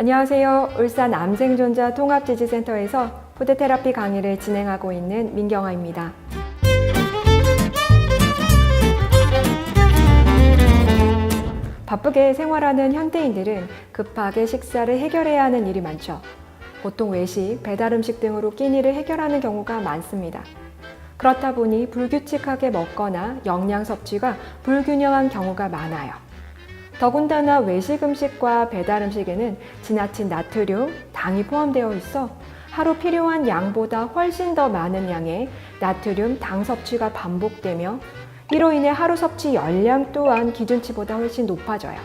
안녕하세요. 울산 암생존자 통합지지센터에서 푸드테라피 강의를 진행하고 있는 민경아입니다. 바쁘게 생활하는 현대인들은 급하게 식사를 해결해야 하는 일이 많죠. 보통 외식, 배달 음식 등으로 끼니를 해결하는 경우가 많습니다. 그렇다 보니 불규칙하게 먹거나 영양 섭취가 불균형한 경우가 많아요. 더군다나 외식 음식과 배달 음식에는 지나친 나트륨, 당이 포함되어 있어 하루 필요한 양보다 훨씬 더 많은 양의 나트륨, 당 섭취가 반복되며 이로 인해 하루 섭취 열량 또한 기준치보다 훨씬 높아져요.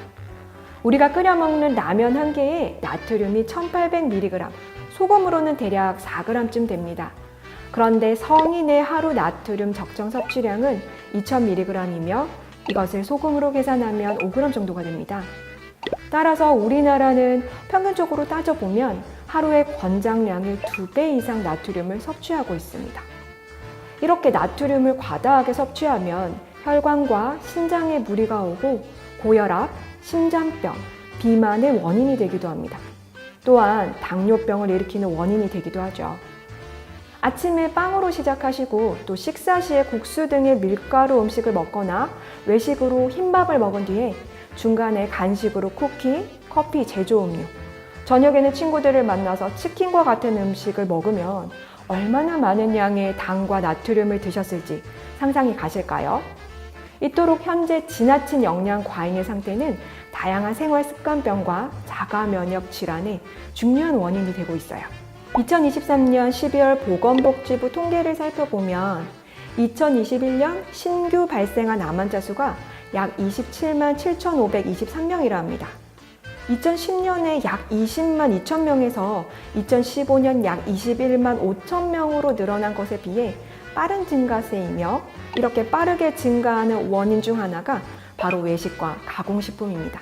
우리가 끓여 먹는 라면 한 개에 나트륨이 1800mg, 소금으로는 대략 4g쯤 됩니다. 그런데 성인의 하루 나트륨 적정 섭취량은 2000mg이며 이것을 소금으로 계산하면 5g 정도가 됩니다. 따라서 우리나라는 평균적으로 따져보면 하루에 권장량의 2배 이상 나트륨을 섭취하고 있습니다. 이렇게 나트륨을 과다하게 섭취하면 혈관과 신장에 무리가 오고 고혈압, 심장병, 비만의 원인이 되기도 합니다. 또한 당뇨병을 일으키는 원인이 되기도 하죠. 아침에 빵으로 시작하시고 또 식사 시에 국수 등의 밀가루 음식을 먹거나 외식으로 흰밥을 먹은 뒤에 중간에 간식으로 쿠키, 커피, 제조 음료, 저녁에는 친구들을 만나서 치킨과 같은 음식을 먹으면 얼마나 많은 양의 당과 나트륨을 드셨을지 상상이 가실까요? 이토록 현재 지나친 영양 과잉의 상태는 다양한 생활 습관병과 자가 면역 질환의 중요한 원인이 되고 있어요. 2023년 12월 보건복지부 통계를 살펴보면 2021년 신규 발생한 암 환자 수가 약 27만 7,523명이라 합니다. 2010년에 약 20만 2천 명에서 2015년 약 21만 5천 명으로 늘어난 것에 비해 빠른 증가세이며 이렇게 빠르게 증가하는 원인 중 하나가 바로 외식과 가공식품입니다.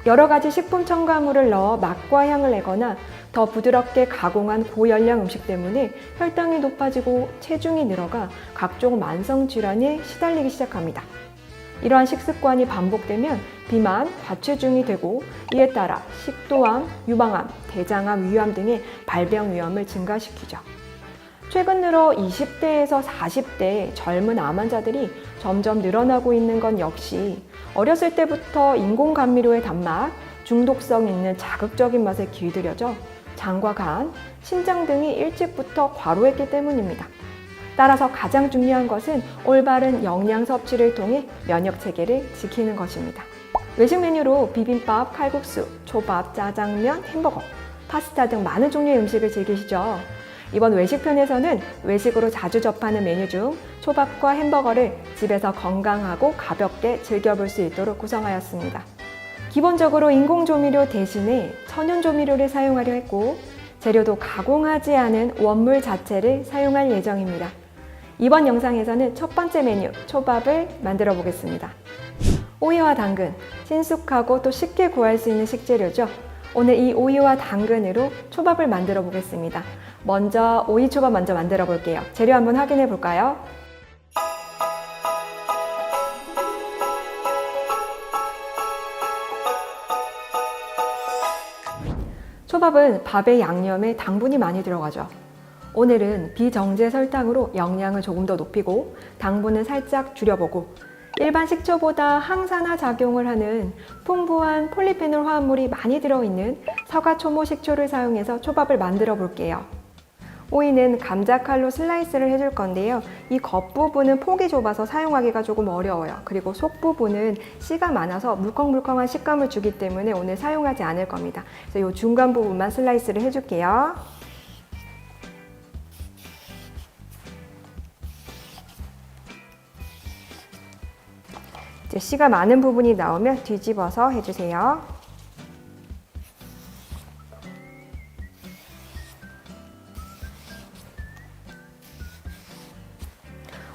여러 가지 식품 첨가물을 넣어 맛과 향을 내거나 더 부드럽게 가공한 고열량 음식 때문에 혈당이 높아지고 체중이 늘어가 각종 만성 질환에 시달리기 시작합니다. 이러한 식습관이 반복되면 비만, 과체중이 되고 이에 따라 식도암, 유방암, 대장암, 위암 등의 발병 위험을 증가시키죠. 최근 들어 20대에서 40대 젊은 암 환자들이 점점 늘어나고 있는 건 역시 어렸을 때부터 인공감미료의 단맛, 중독성 있는 자극적인 맛에 길들여져 장과 간, 심장 등이 일찍부터 과로했기 때문입니다. 따라서 가장 중요한 것은 올바른 영양 섭취를 통해 면역 체계를 지키는 것입니다. 외식 메뉴로 비빔밥, 칼국수, 초밥, 짜장면, 햄버거, 파스타 등 많은 종류의 음식을 즐기시죠. 이번 외식편에서는 외식으로 자주 접하는 메뉴 중 초밥과 햄버거를 집에서 건강하고 가볍게 즐겨볼 수 있도록 구성하였습니다. 기본적으로 인공조미료 대신에 천연조미료를 사용하려 했고 재료도 가공하지 않은 원물 자체를 사용할 예정입니다. 이번 영상에서는 첫 번째 메뉴 초밥을 만들어 보겠습니다. 오이와 당근, 친숙하고 또 쉽게 구할 수 있는 식재료죠. 오늘 이 오이와 당근으로 초밥을 만들어 보겠습니다. 먼저 오이 초밥 먼저 만들어 볼게요. 재료 한번 확인해 볼까요? 초밥은 밥의 양념에 당분이 많이 들어가죠. 오늘은 비정제 설탕으로 영양을 조금 더 높이고 당분은 살짝 줄여보고 일반 식초보다 항산화 작용을 하는 풍부한 폴리페놀 화합물이 많이 들어있는 서가초모 식초를 사용해서 초밥을 만들어 볼게요. 오이는 감자칼로 슬라이스를 해줄 건데요. 이 겉부분은 폭이 좁아서 사용하기가 조금 어려워요. 그리고 속 부분은 씨가 많아서 물컹물컹한 식감을 주기 때문에 오늘 사용하지 않을 겁니다. 그래서 이 중간 부분만 슬라이스를 해줄게요. 이제 씨가 많은 부분이 나오면 뒤집어서 해주세요.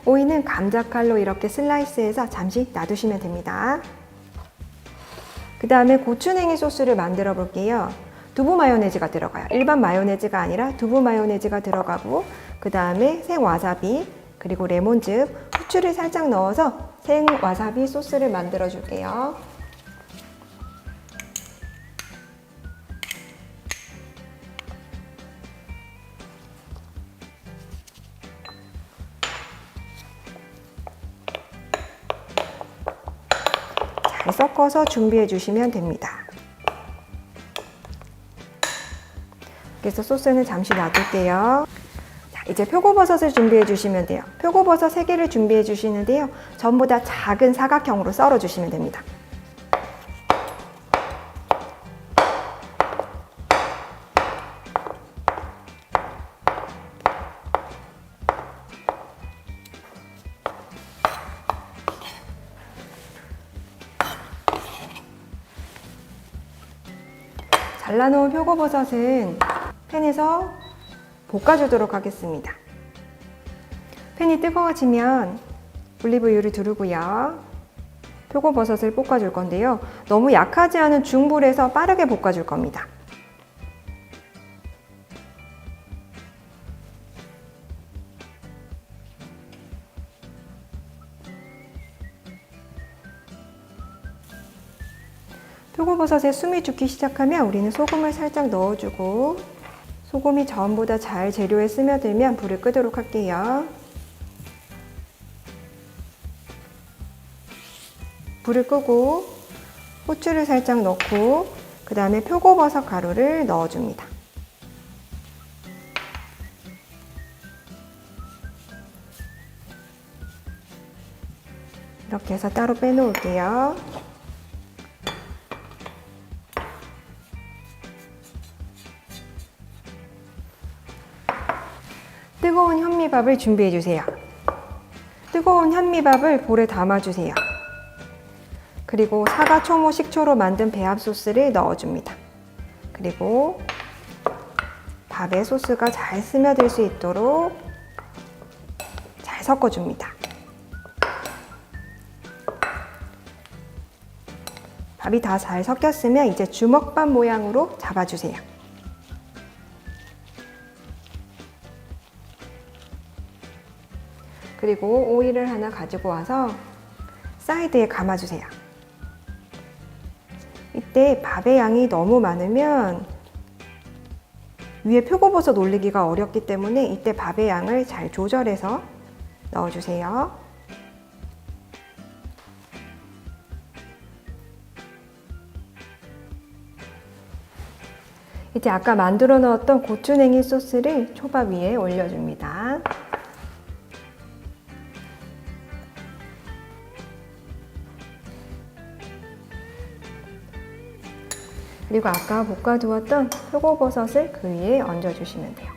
오이는 감자칼로 이렇게 슬라이스해서 잠시 놔두시면 됩니다. 그 다음에 고추냉이 소스를 만들어 볼게요. 두부 마요네즈가 들어가요. 일반 마요네즈가 아니라 두부 마요네즈가 들어가고 그 다음에 생와사비 그리고 레몬즙, 후추를 살짝 넣어서 생와사비 소스를 만들어 줄게요. 섞어서 준비해 주시면 됩니다. 그래서 소스는 잠시 놔둘게요. 자, 이제 표고버섯을 준비해 주시면 돼요. 표고버섯 3개를 준비해 주시는데요. 전부 다 작은 사각형으로 썰어 주시면 됩니다. 잘라놓은 표고버섯은 팬에서 볶아주도록 하겠습니다. 팬이 뜨거워지면 올리브유를 두르고요. 표고버섯을 볶아줄 건데요. 너무 약하지 않은 중불에서 빠르게 볶아줄 겁니다. 표고버섯에 숨이 죽기 시작하면 우리는 소금을 살짝 넣어주고 소금이 전부 다 잘 재료에 스며들면 불을 끄도록 할게요. 불을 끄고 후추를 살짝 넣고 그 다음에 표고버섯 가루를 넣어줍니다. 이렇게 해서 따로 빼놓을게요. 뜨거운 현미밥을 준비해 주세요. 뜨거운 현미밥을 볼에 담아주세요. 그리고 사과, 초모, 식초로 만든 배합 소스를 넣어줍니다. 그리고 밥에 소스가 잘 스며들 수 있도록 잘 섞어줍니다. 밥이 다 잘 섞였으면 이제 주먹밥 모양으로 잡아주세요. 그리고 오일을 하나 가지고 와서 사이드에 감아주세요. 이때 밥의 양이 너무 많으면 위에 표고버섯 올리기가 어렵기 때문에 이때 밥의 양을 잘 조절해서 넣어주세요. 이제 아까 만들어 넣었던 고추냉이 소스를 초밥 위에 올려줍니다. 그리고 아까 볶아두었던 표고버섯을 그 위에 얹어주시면 돼요.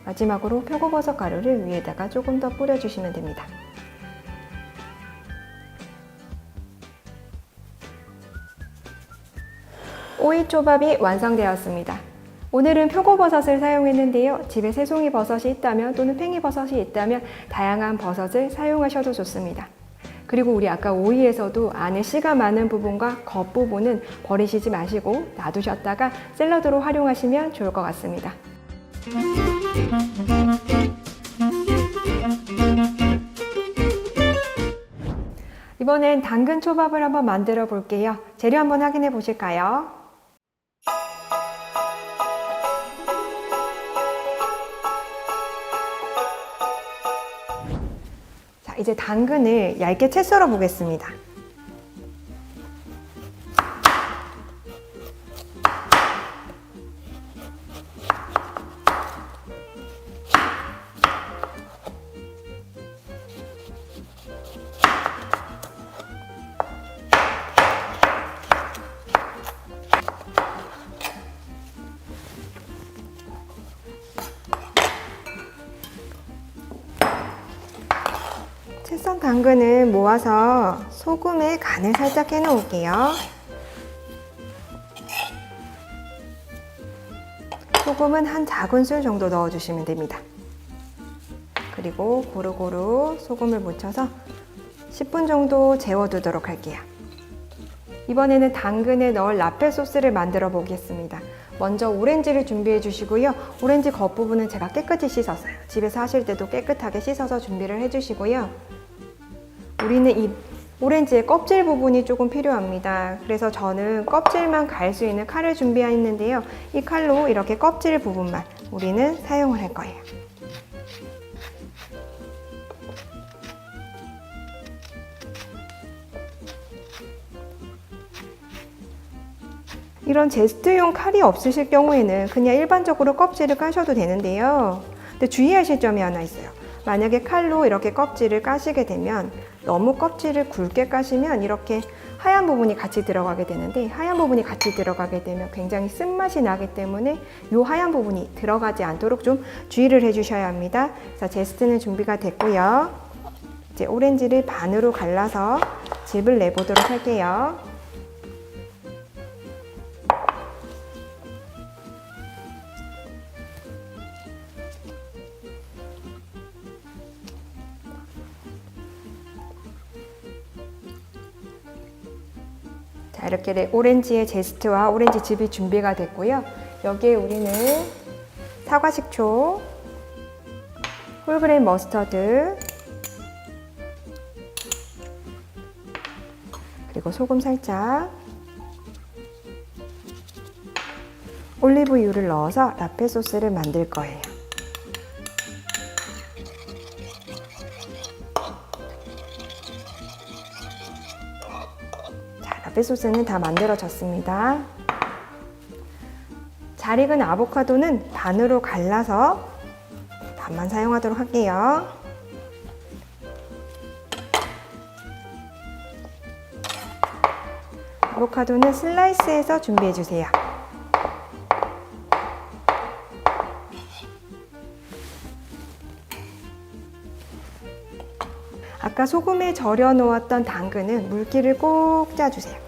마지막으로 표고버섯 가루를 위에다가 조금 더 뿌려주시면 됩니다. 오이초밥이 완성되었습니다. 오늘은 표고버섯을 사용했는데요. 집에 새송이 버섯이 있다면 또는 팽이버섯이 있다면 다양한 버섯을 사용하셔도 좋습니다. 그리고 우리 아까 오이에서도 안에 씨가 많은 부분과 겉부분은 버리시지 마시고 놔두셨다가 샐러드로 활용하시면 좋을 것 같습니다. 이번엔 당근 초밥을 한번 만들어 볼게요. 재료 한번 확인해 보실까요? 자, 이제 당근을 얇게 채 썰어 보겠습니다. 채썬 당근을 모아서 소금에 간을 살짝 해 놓을게요. 소금은 한 작은술 정도 넣어주시면 됩니다. 그리고 고루고루 소금을 묻혀서 10분 정도 재워두도록 할게요. 이번에는 당근에 넣을 라페 소스를 만들어 보겠습니다. 먼저 오렌지를 준비해 주시고요. 오렌지 겉부분은 제가 깨끗이 씻었어요. 집에서 하실 때도 깨끗하게 씻어서 준비를 해 주시고요. 우리는 이 오렌지의 껍질 부분이 조금 필요합니다. 그래서 저는 껍질만 갈 수 있는 칼을 준비했는데요. 이 칼로 이렇게 껍질 부분만 우리는 사용을 할 거예요. 이런 제스트용 칼이 없으실 경우에는 그냥 일반적으로 껍질을 까셔도 되는데요. 근데 주의하실 점이 하나 있어요. 만약에 칼로 이렇게 껍질을 까시게 되면 너무 껍질을 굵게 까시면 이렇게 하얀 부분이 같이 들어가게 되는데, 하얀 부분이 같이 들어가게 되면 굉장히 쓴맛이 나기 때문에 이 하얀 부분이 들어가지 않도록 좀 주의를 해주셔야 합니다. 자, 제스트는 준비가 됐고요. 이제 오렌지를 반으로 갈라서 즙을 내보도록 할게요. 자, 이렇게 오렌지의 제스트와 오렌지 즙이 준비가 됐고요. 여기에 우리는 사과 식초, 홀그레인 머스터드, 그리고 소금 살짝, 올리브유를 넣어서 라페 소스를 만들 거예요. 라페 소스는 다 만들어졌습니다. 잘 익은 아보카도는 반으로 갈라서 반만 사용하도록 할게요. 아보카도는 슬라이스해서 준비해 주세요. 아까 소금에 절여 놓았던 당근은 물기를 꼭 짜주세요.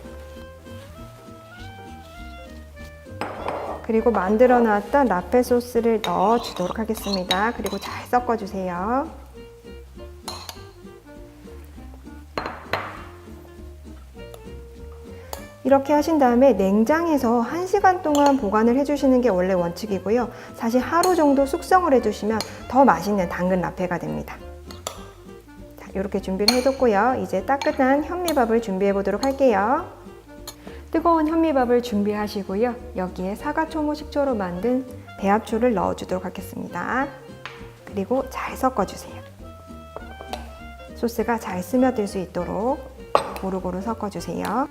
그리고 만들어 놨던 라페 소스를 넣어 주도록 하겠습니다. 그리고 잘 섞어 주세요. 이렇게 하신 다음에 냉장에서 1시간 동안 보관을 해주시는 게 원래 원칙이고요. 사실 하루 정도 숙성을 해주시면 더 맛있는 당근 라페가 됩니다. 자, 이렇게 준비를 해뒀고요. 이제 따끈한 현미밥을 준비해 보도록 할게요. 뜨거운 현미밥을 준비하시고요. 여기에 사과 초모 식초로 만든 배합초를 넣어주도록 하겠습니다. 그리고 잘 섞어주세요. 소스가 잘 스며들 수 있도록 고루고루 섞어주세요.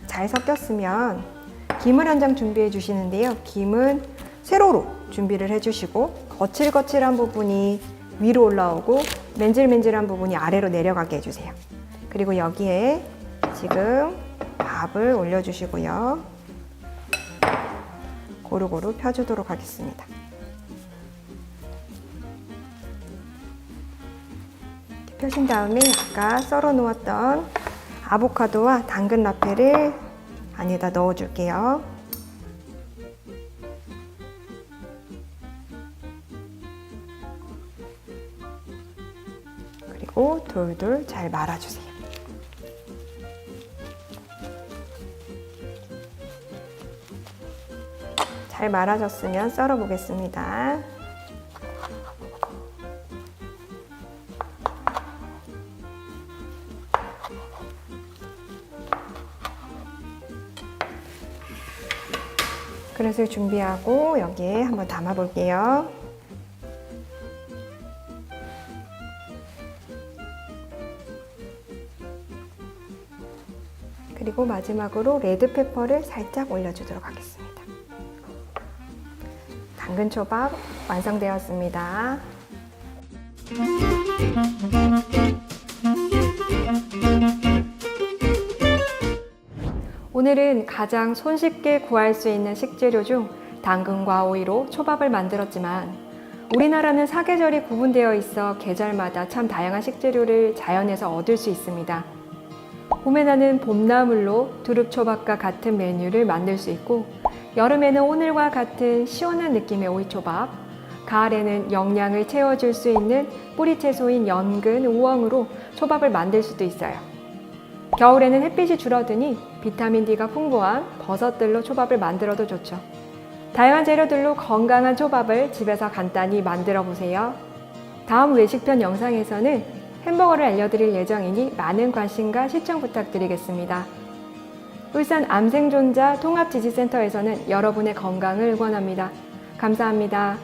잘 섞였으면 김을 한 장 준비해 주시는데요. 김은 세로로 준비를 해주시고 거칠거칠한 부분이 위로 올라오고 맨질맨질한 부분이 아래로 내려가게 해주세요. 그리고 여기에 지금 밥을 올려주시고요. 고루고루 펴주도록 하겠습니다. 이렇게 펴신 다음에 아까 썰어 놓았던 아보카도와 당근 라페를 안에다 넣어줄게요. 그리고 돌돌 잘 말아주세요. 잘 말아졌으면 썰어 보겠습니다. 그릇을 준비하고 여기에 한번 담아 볼게요. 그리고 마지막으로 레드페퍼를 살짝 올려주도록 하겠습니다. 당근초밥 완성되었습니다. 오늘은 가장 손쉽게 구할 수 있는 식재료 중 당근과 오이로 초밥을 만들었지만 우리나라는 사계절이 구분되어 있어 계절마다 참 다양한 식재료를 자연에서 얻을 수 있습니다. 봄에 나는 봄나물로 두릅초밥과 같은 메뉴를 만들 수 있고 여름에는 오늘과 같은 시원한 느낌의 오이초밥, 가을에는 영양을 채워줄 수 있는 뿌리채소인 연근, 우엉으로 초밥을 만들 수도 있어요. 겨울에는 햇빛이 줄어드니 비타민 D가 풍부한 버섯들로 초밥을 만들어도 좋죠. 다양한 재료들로 건강한 초밥을 집에서 간단히 만들어 보세요. 다음 외식편 영상에서는 햄버거를 알려드릴 예정이니 많은 관심과 시청 부탁드리겠습니다. 울산 암생존자 통합지지센터에서는 여러분의 건강을 응원합니다. 감사합니다.